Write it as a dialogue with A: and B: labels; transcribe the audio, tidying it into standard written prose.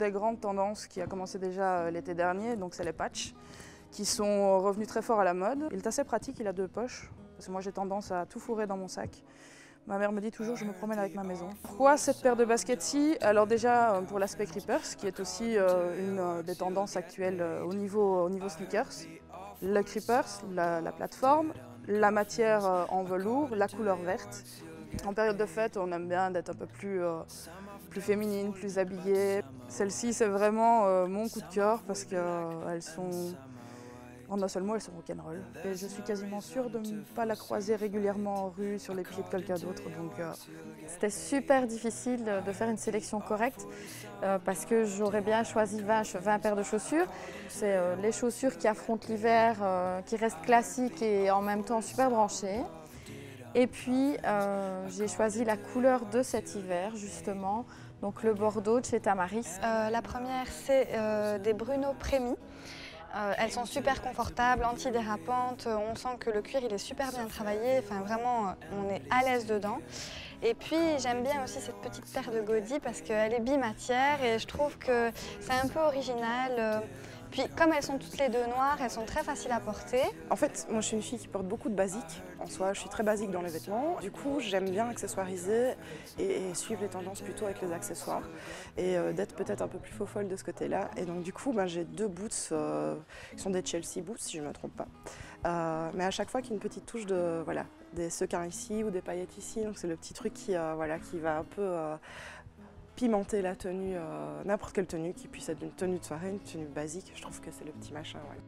A: des grandes tendances qui a commencé déjà l'été dernier, donc c'est les patchs, qui sont revenus très fort à la mode. Il est assez pratique, il a 2 poches, parce que moi j'ai tendance à tout fourrer dans mon sac. Ma mère me dit toujours que je me promène avec ma maison. Pourquoi cette paire de baskets-ci? Alors déjà pour l'aspect Creepers, qui est aussi une des tendances actuelles au niveau sneakers. Le Creepers, la plateforme, la matière en velours, la couleur verte. En période de fête, on aime bien d'être un peu plus féminine, plus habillée. Celles-ci, c'est vraiment mon coup de cœur parce qu'elles sont... En un seul mot, elles sont rock'n'roll. Et je suis quasiment sûre de ne pas la croiser régulièrement en rue, sur les pieds de quelqu'un d'autre.
B: C'était super difficile de faire une sélection correcte parce que j'aurais bien choisi 20 paires de chaussures. C'est les chaussures qui affrontent l'hiver, qui restent classiques et en même temps super branchées. Et puis j'ai choisi la couleur de cet hiver justement, donc le bordeaux de chez Tamaris.
C: La première c'est des Bruno Prémy. Elles sont super confortables, antidérapantes, on sent que le cuir il est super bien travaillé, enfin vraiment on est à l'aise dedans. Et puis j'aime bien aussi cette petite paire de godilles parce qu'elle est bimatière et je trouve que c'est un peu original. Puis comme elles sont toutes les deux noires, elles sont très faciles à porter.
D: En fait, moi je suis une fille qui porte beaucoup de basiques. En soi, je suis très basique dans les vêtements. Du coup, j'aime bien accessoiriser et suivre les tendances plutôt avec les accessoires. Et d'être peut-être un peu plus faux-folle de ce côté-là. Et donc du coup, j'ai 2 boots qui sont des Chelsea boots, si je ne me trompe pas. Mais à chaque fois qu'il y a une petite touche de, des sequins ici ou des paillettes ici. Donc c'est le petit truc qui va un peu... pimenter la tenue, n'importe quelle tenue qui puisse être une tenue de soirée, une tenue basique, je trouve que c'est le petit machin. Ouais.